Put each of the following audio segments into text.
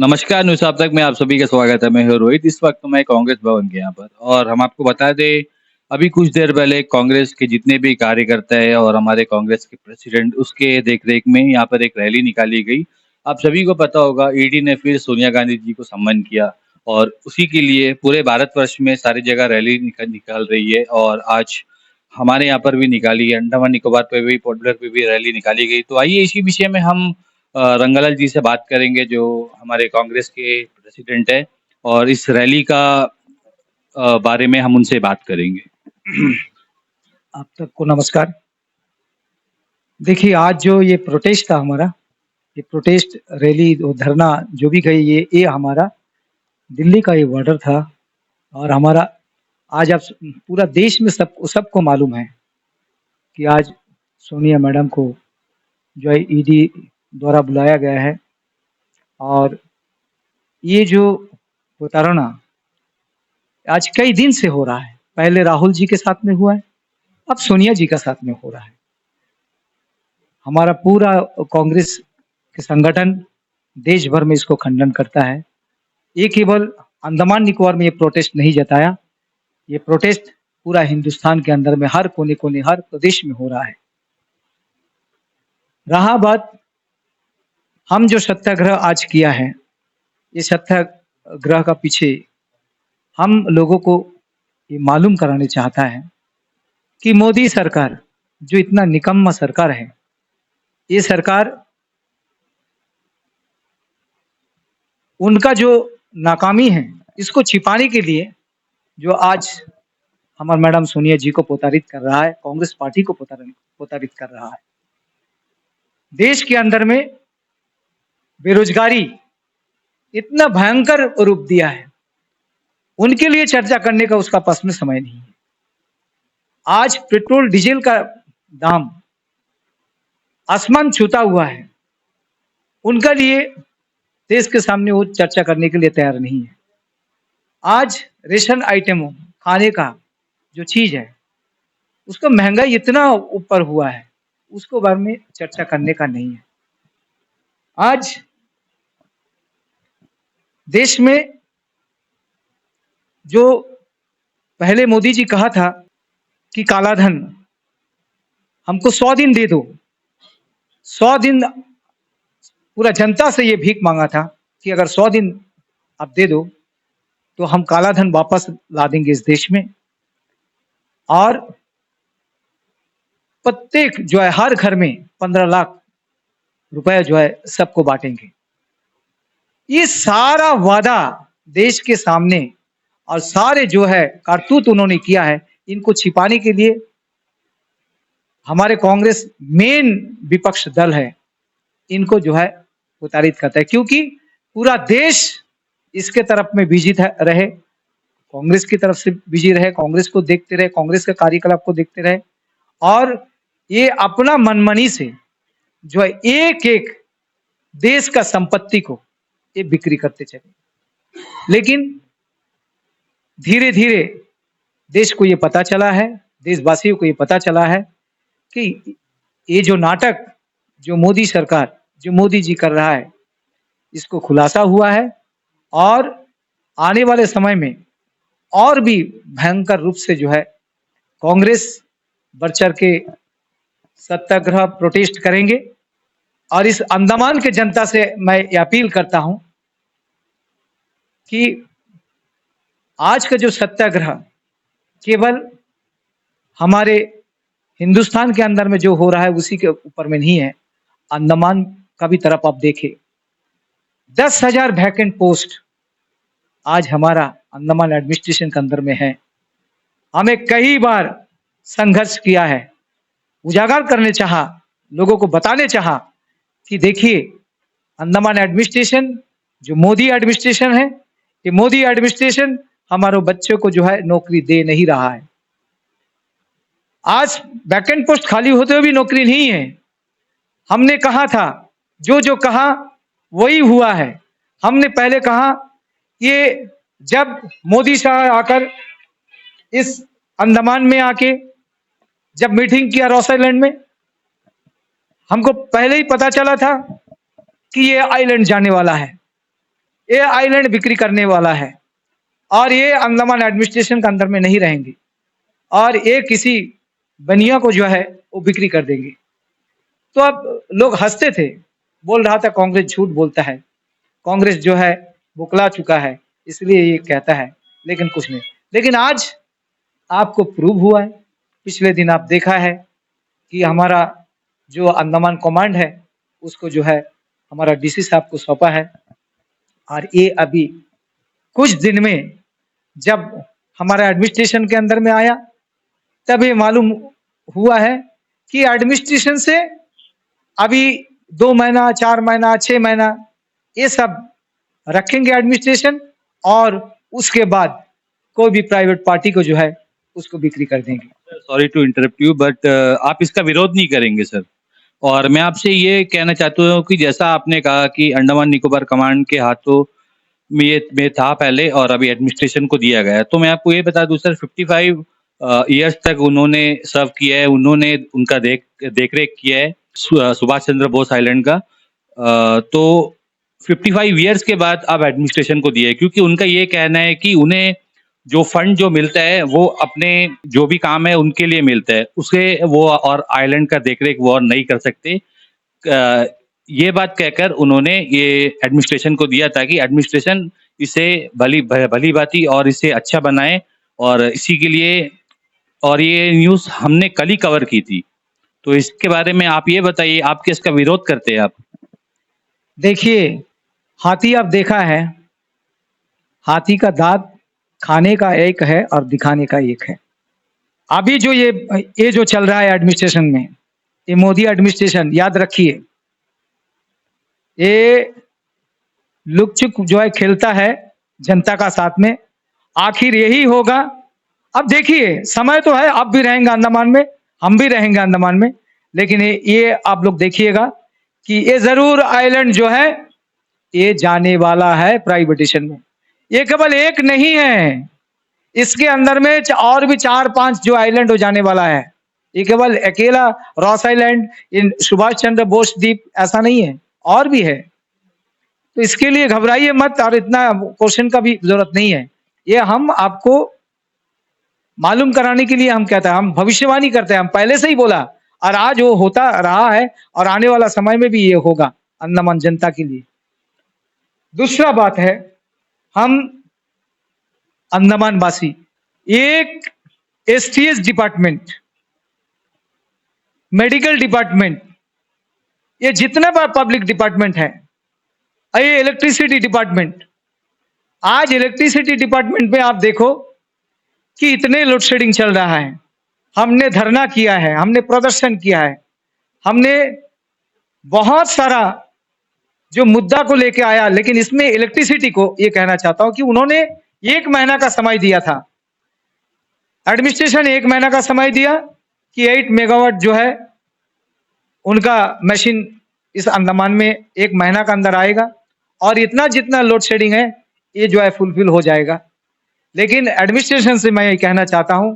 नमस्कार न्यूज़ आप तक में आप सभी का स्वागत है। मैं हूँ रोहित। इस वक्त मैं कांग्रेस भवन के यहाँ पर और हम आपको बता दें, अभी कुछ देर पहले कांग्रेस के जितने भी कार्यकर्ता हैं और हमारे कांग्रेस के प्रेसिडेंट उसके देख-रेख में यहाँ पर एक रैली निकाली गई। आप सभी को पता होगा ईडी ने फिर सोनिया गांधी जी को सम्मन किया और उसी के लिए पूरे भारतवर्ष में सारी जगह रैली निकाल रही है और आज हमारे यहाँ पर भी निकाली है। अंडमान निकोबार पे भी, पोर्ट ब्लेयर पे भी रैली निकाली गई। तो आइए इसी विषय में हम रंगालाल जी से बात करेंगे जो हमारे कांग्रेस के प्रेसिडेंट है और इस रैली का बारे में हम उनसे बात करेंगे। आप सबको नमस्कार। देखिए, आज जो ये प्रोटेस्ट था हमारा, ये प्रोटेस्ट रैली और धरना जो भी गई ये हमारा दिल्ली का ये बॉर्डर था और हमारा आज आप पूरा देश में सबको मालूम है कि आज सोनिया मैडम को जो है ईडी द्वारा बुलाया गया है और ये जो प्रताड़ना आज कई दिन से हो रहा है। पहले राहुल जी के साथ में हुआ है, अब सोनिया जी का साथ में हो रहा है। हमारा पूरा कांग्रेस के संगठन देश भर में इसको खंडन करता है। ये केवल अंडमान निकोबार में ये प्रोटेस्ट नहीं जताया, ये प्रोटेस्ट पूरा हिंदुस्तान के अंदर में हर कोने-कोने, हर प्रदेश में हो रहा है। रहा बात हम जो सत्याग्रह आज किया है, ये सत्याग्रह का पीछे हम लोगों को ये मालूम कराने चाहता है कि मोदी सरकार जो इतना निकम्मा सरकार है, ये सरकार उनका जो नाकामी है, इसको छिपाने के लिए जो आज हमारी मैडम सोनिया जी को प्रताड़ित कर रहा है, कांग्रेस पार्टी को प्रताड़ित कर रहा है। देश के अंदर में बेरोजगारी इतना भयंकर रूप दिया है, उनके लिए चर्चा करने का उसका पास में समय नहीं है। आज पेट्रोल डीजल का दाम आसमान छूता हुआ है, उनका लिए देश के सामने वो चर्चा करने के लिए तैयार नहीं है। आज रेशन आइटमों खाने का जो चीज है, उसका महंगाई इतना ऊपर हुआ है, उसको बारे में चर्चा करने का नहीं है। आज देश में जो पहले मोदी जी कहा था कि काला धन हमको 100 दिन दे दो, 100 दिन पूरा जनता से ये भीख मांगा था कि अगर 100 दिन आप दे दो तो हम काला धन वापस ला देंगे इस देश में और प्रत्येक जो है हर घर में 15 लाख रुपए जो है सबको बांटेंगे। ये सारा वादा देश के सामने और सारे जो है करतूत उन्होंने किया है, इनको छिपाने के लिए हमारे कांग्रेस मेन विपक्ष दल है, इनको जो है प्रताड़ित करता है क्योंकि पूरा देश इसके तरफ में बिजी रहे, कांग्रेस की तरफ से बिजी रहे, कांग्रेस को देखते रहे, कांग्रेस के कार्यकलाप को देखते रहे और ये अपना मनमानी से जो है एक-एक देश का संपत्ति को ये बिक्री करते चले। लेकिन धीरे-धीरे देश को ये पता चला है, देशवासियों को ये पता चला है कि ये जो नाटक जो मोदी सरकार, जो मोदी जी कर रहा है, इसको खुलासा हुआ है और आने वाले समय में और भी भयंकर रूप से जो है कांग्रेस बढ़-चढ़ के सत्याग्रह प्रोटेस्ट करेंगे और इस अंडमान के जनता से मैं ये अपील करता हूं कि आज का जो सत्याग्रह केवल हमारे हिंदुस्तान के अंदर में जो हो रहा है उसी के ऊपर में नहीं है, अंडमान का भी तरफ आप देखें। 10,000 वैकेंट पोस्ट आज हमारा अंडमान एडमिनिस्ट्रेशन के अंदर में है। हमें कई बार संघर्ष किया है, उजागर करने चाहा, लोगों को बताने चाहा कि देखिए अंडमान एडमिनिस्ट्रेशन जो मोदी एडमिनिस्ट्रेशन है, ये मोदी एडमिनिस्ट्रेशन हमारे बच्चों को जो है नौकरी दे नहीं रहा है। आज वैकेंट पोस्ट खाली होते हुए भी नौकरी नहीं है। हमने कहा था, जो कहा वही हुआ है। हमने पहले कहा ये जब मोदी साहब आकर इस अंडमान में आके जब मीटिंग किया रॉस आइलैंड में, हमको पहले ही पता चला था कि ये आइलैंड जाने वाला है। ये आइलैंड बिक्री करने वाला है और ये अंडमान एडमिनिस्ट्रेशन के अंदर में नहीं रहेंगे और ये किसी बनिया को जो है वो बिक्री कर देंगे। तो अब लोग हंसते थे, बोल रहा था कांग्रेस झूठ बोलता है, कांग्रेस जो है बुकला चुका है इसलिए ये कहता है, लेकिन कुछ नहीं। लेकिन आज आपको प्रूव हुआ है, पिछले दिन आप देखा है कि हमारा जो अंडमान कमांड है उसको जो है हमारा डीसी साहब को सौंपा है और ये अभी कुछ दिन में जब हमारा एडमिनिस्ट्रेशन के अंदर में आया तब ये मालूम हुआ है कि एडमिनिस्ट्रेशन से अभी 2 महीना, 4 महीना, 6 महीना ये सब रखेंगे एडमिनिस्ट्रेशन और उसके बाद कोई भी प्राइवेट पार्टी को जो है उसको बिक्री कर देंगे। Sorry to interrupt you but आप इसका विरोध नहीं करेंगे सर। और मैं आपसे ये कहना चाहता हूँ कि जैसा आपने कहा कि अंडमान निकोबार कमांड के हाथों में था पहले और अभी एडमिनिस्ट्रेशन को दिया गया है, तो मैं आपको ये बता दूं सर 55 ईयर्स तक उन्होंने सर्व किया है, उन्होंने उनका देख रेख किया है सुभाष चंद्र बोस आइलैंड का। तो 55 ईयर्स के बाद अब एडमिनिस्ट्रेशन को दिया है, क्योंकि उनका ये कहना है कि उन्हें जो फंड जो मिलता है वो अपने जो भी काम है उनके लिए मिलता है, उसे वो और आइलैंड का देखरेख वो और नहीं कर सकते। ये बात कहकर उन्होंने ये एडमिनिस्ट्रेशन को दिया ताकि एडमिनिस्ट्रेशन इसे भली भांति और इसे अच्छा बनाए। और इसी के लिए, और ये न्यूज़ हमने कल ही कवर की थी, तो इसके बारे में आप ये बताइए, आप क्या इसका विरोध करते हैं आप? देखिए, हाथी आप देखा है, हाथी का दांत खाने का एक है और दिखाने का एक है। अभी जो ये जो चल रहा है एडमिनिस्ट्रेशन में, ये मोदी एडमिनिस्ट्रेशन, याद रखिए, ये लुक-छुप जो है खेलता है जनता का साथ में, आखिर यही होगा। अब देखिए, समय तो है, आप भी रहेंगे अंडमान में, हम भी रहेंगे अंडमान में, लेकिन ये आप लोग देखिएगा कि ये जरूर आइलैंड जो है ये जाने वाला है प्राइवेटाइजेशन में। ये केवल एक नहीं है, इसके अंदर में और भी 4-5 जो आइलैंड हो जाने वाला है। ये केवल अकेला रॉस आइलैंड, इन सुभाष चंद्र बोस द्वीप ऐसा नहीं है, और भी है। तो इसके लिए घबराइए मत और इतना क्वेश्चन का भी जरूरत नहीं है। ये हम आपको मालूम कराने के लिए हम कहते हैं, हम भविष्यवाणी करते हैं, हम पहले से ही बोला और आज वो होता रहा है और आने वाला समय में भी ये होगा अंडमान जनता के लिए। दूसरा बात है, हम अंडमान वासी एक एसटीएस डिपार्टमेंट, मेडिकल डिपार्टमेंट, ये जितना पब्लिक डिपार्टमेंट है, ये इलेक्ट्रिसिटी डिपार्टमेंट, आज इलेक्ट्रिसिटी डिपार्टमेंट में आप देखो कि इतने लोड शेडिंग चल रहा है। हमने धरना किया है, हमने प्रदर्शन किया है, हमने बहुत सारा जो मुद्दा को लेके आया, लेकिन इसमें इलेक्ट्रिसिटी को ये कहना चाहता हूं कि उन्होंने 1 महीना का समय दिया था, एडमिनिस्ट्रेशन 1 महीना का समय दिया कि 8 मेगावाट जो है उनका मशीन इस अंडमान में 1 महीना का अंदर आएगा और इतना जितना लोड शेडिंग है ये जो है फुलफिल हो जाएगा। लेकिन एडमिनिस्ट्रेशन से मैं ये कहना चाहता हूं,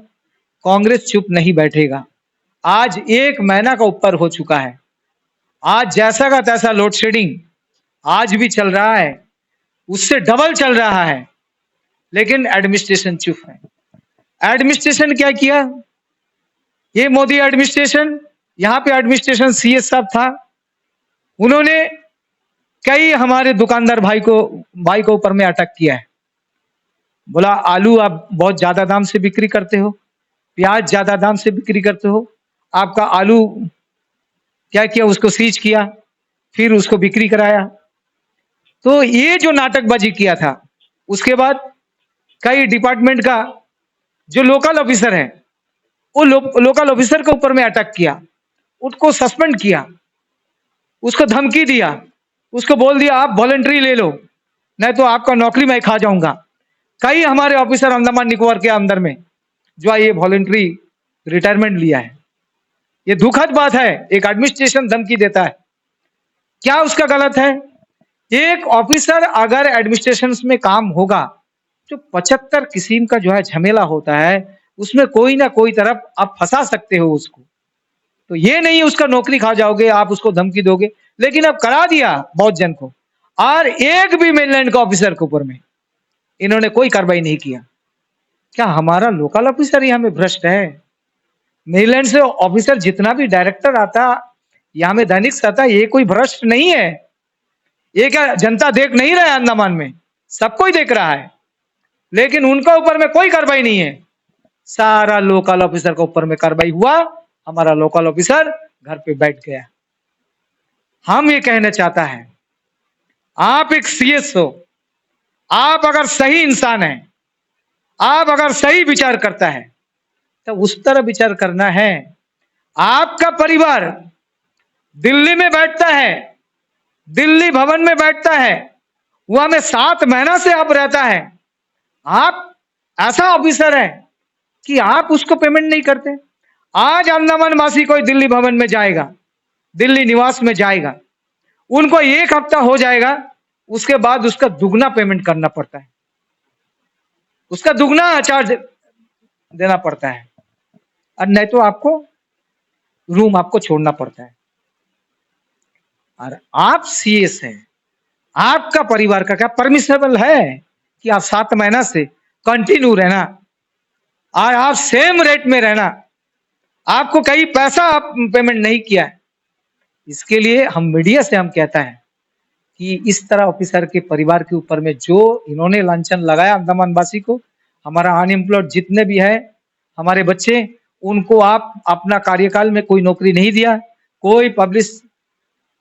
कांग्रेस चुप नहीं बैठेगा। आज 1 महीना का ऊपर हो चुका है, आज जैसा का तैसा लोड शेडिंग आज भी चल रहा है, उससे डबल चल रहा है, लेकिन एडमिनिस्ट्रेशन चुप है। एडमिनिस्ट्रेशन क्या किया? ये मोदी एडमिनिस्ट्रेशन, यहाँ पे एडमिनिस्ट्रेशन सीएस साहब था, उन्होंने कई हमारे दुकानदार भाई को ऊपर में अटक किया है। बोला आलू आप बहुत ज्यादा दाम से बिक्री करते हो, प्याज ज्यादा दाम से बिक्री करते हो, आपका आलू क्या किया, उसको सीज किया, फिर उसको बिक्री कराया। तो ये जो नाटकबाजी किया था, उसके बाद कई डिपार्टमेंट का जो लोकल ऑफिसर है, वो लोकल ऑफिसर के ऊपर में अटैक किया, उसको सस्पेंड किया, उसको धमकी दिया, उसको बोल दिया आप वॉलंटरी ले लो, नहीं तो आपका नौकरी मैं खा जाऊंगा। कई हमारे ऑफिसर अंडमान निकोबार के अंदर में जो ये वॉलंटरी रिटायरमेंट लिया है। ये दुखद बात है, एक एडमिनिस्ट्रेशन धमकी देता है, क्या उसका गलत है? एक ऑफिसर अगर एडमिनिस्ट्रेशन में काम होगा, जो 75 किस्म का जो है झमेला होता है, उसमें कोई ना कोई तरफ आप फंसा सकते हो उसको। तो ये नहीं उसका नौकरी खा जाओगे, आप उसको धमकी दोगे, लेकिन अब करा दिया बहुत जन को। और एक भी मेनलैंड का ऑफिसर के ऊपर में इन्होंने कोई कार्रवाई नहीं किया। क्या हमारा लोकल ऑफिसर यहाँ में भ्रष्ट है? मेनलैंड से ऑफिसर जितना भी डायरेक्टर आता यहाँ में दैनिक आता, ये कोई भ्रष्ट नहीं है। ये क्या जनता देख नहीं रहा है? अंडमान में सब कोई देख रहा है, लेकिन उनका ऊपर में कोई कार्रवाई नहीं है। सारा लोकल ऑफिसर के ऊपर में कार्रवाई हुआ, हमारा लोकल ऑफिसर घर पे बैठ गया। हम ये कहना चाहता है, आप एक सीएस हो, आप अगर सही इंसान है, आप अगर सही विचार करता है तो उस तरह विचार करना है। आपका परिवार दिल्ली में बैठता है, दिल्ली भवन में बैठता है, वहां में 7 महीना से आप रहता है। आप ऐसा ऑफिसर है कि आप उसको पेमेंट नहीं करते। आज अंडमान वासी कोई दिल्ली भवन में जाएगा, दिल्ली निवास में जाएगा, उनको 1 हफ्ता हो जाएगा, उसके बाद उसका दुगना पेमेंट करना पड़ता है, उसका दुगना चार्ज देना पड़ता है, और नहीं तो आपको रूम आपको छोड़ना पड़ता है। और आप सीएस हैं, आपका परिवार का क्या परमिसेबल है कि आप 7 महीना से कंटिन्यू रहना और आप सेम रेट में रहना, आपको कहीं पैसा आप पेमेंट नहीं किया है? इसके लिए हम मीडिया से हम कहता है कि इस तरह ऑफिसर के परिवार के ऊपर में जो इन्होंने लांछन लगाया अंडमान वासी को, हमारा अनएम्प्लॉयड जितने भी है हमारे बच्चे, उनको आप अपना कार्यकाल में कोई नौकरी नहीं दिया, कोई पब्लिश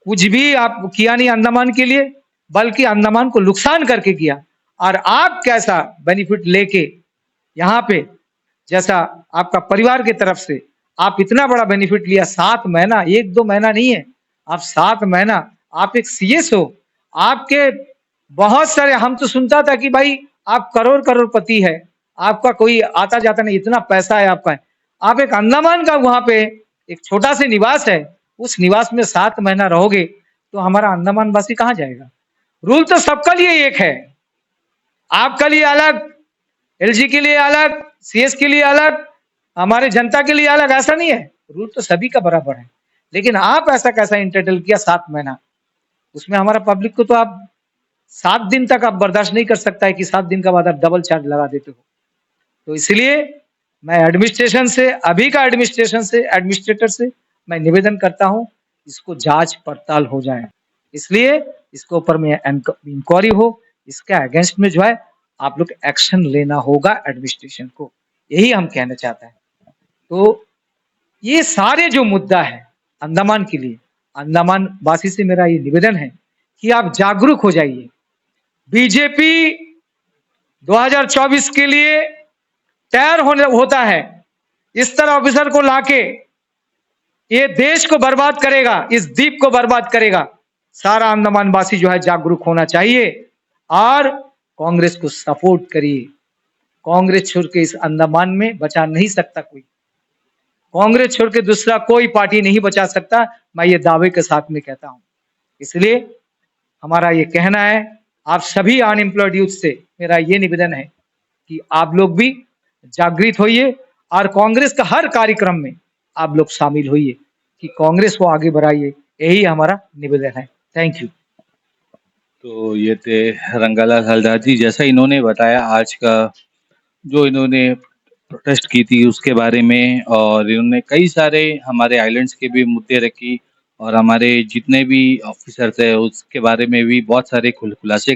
कुछ भी आप किया नहीं अंडमान के लिए, बल्कि अंडमान को नुकसान करके किया। और आप कैसा बेनिफिट लेके यहाँ पे, जैसा आपका परिवार की तरफ से आप इतना बड़ा बेनिफिट लिया, 7 महीना, 1-2 महीना नहीं है, आप 7 महीना, आप एक सीएस हो, आपके बहुत सारे, हम तो सुनता था कि भाई आप करोड़पति है, आपका कोई आता जाता नहीं, इतना पैसा है आपका। आप एक अंडमान का वहां पे एक छोटा सा निवास है, उस निवास में 7 महीना रहोगे तो हमारा अंडमान वासी कहाँ जाएगा? रूल तो सबका लिए एक है, आपका लिए अलग, एलजी के लिए अलग, सीएस के लिए अलग, हमारे जनता के लिए अलग, ऐसा नहीं है। रूल तो सभी का बराबर है, लेकिन आप ऐसा कैसा इंटरटेल किया 7 महीना? उसमें हमारा पब्लिक को तो आप 7 दिन तक आप बर्दाश्त नहीं कर सकता है कि 7 दिन के बाद आप डबल चार्ज लगा देते हो। तो इसलिए मैं एडमिनिस्ट्रेशन से, अभी का एडमिनिस्ट्रेशन से, एडमिनिस्ट्रेटर से मैं निवेदन करता हूं, इसको जांच पड़ताल हो जाए, इसलिए इसके ऊपर में इंक्वायरी हो, इसके अगेंस्ट में जो है आप लोग एक्शन लेना होगा एडमिनिस्ट्रेशन को, यही हम कहना चाहते हैं। तो ये सारे जो मुद्दा है अंडमान के लिए, अंडमान वासी से मेरा ये निवेदन है कि आप जागरूक हो जाइए। बीजेपी 2024 के लिए तैयार होता है, इस तरह ऑफिसर को लाके ये देश को बर्बाद करेगा, इस द्वीप को बर्बाद करेगा। सारा अंडमान वासी जो है जागरूक होना चाहिए और कांग्रेस को सपोर्ट करिए। कांग्रेस छोड़ के इस अंडमान में बचा नहीं सकता कोई, कांग्रेस छोड़ के दूसरा कोई पार्टी नहीं बचा सकता, मैं ये दावे के साथ में कहता हूं। इसलिए हमारा ये कहना है, आप सभी अनएम्प्लॉयड यूथ से मेरा ये निवेदन है कि आप लोग भी जागृत होइए और कांग्रेस का हर कार्यक्रम में आप लोग शामिल होइए कि कांग्रेस को आगे बढ़ाइए, यही हमारा निवेदन है। Thank you. तो ये थे रंगालाल हलदर जी। जैसा इन्होंने बताया आज का जो इन्होंने प्रोटेस्ट की थी उसके बारे में, और इन्होंने कई सारे हमारे आइलैंड्स के भी मुद्दे रखी और हमारे जितने भी ऑफिसर थे उसके बारे में भी बहुत सारे खुलासे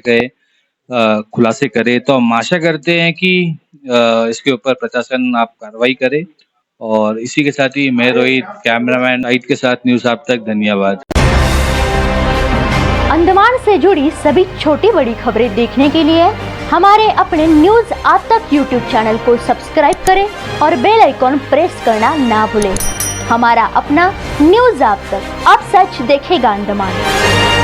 करे। तो हम आशा करते हैं कि इसके ऊपर प्रशासन आप कार्रवाई करे। और इसी के साथ ही मैं रोहित, कैमरामैन राइट के साथ न्यूज़ आप तक, धन्यवाद। अंडमान से जुड़ी सभी छोटी बड़ी खबरें देखने के लिए हमारे अपने न्यूज़ आप तक यूट्यूब चैनल को सब्सक्राइब करें और बेल आइकॉन प्रेस करना ना भूलें। हमारा अपना न्यूज़ आप तक, अब सच देखेगा अंडमान।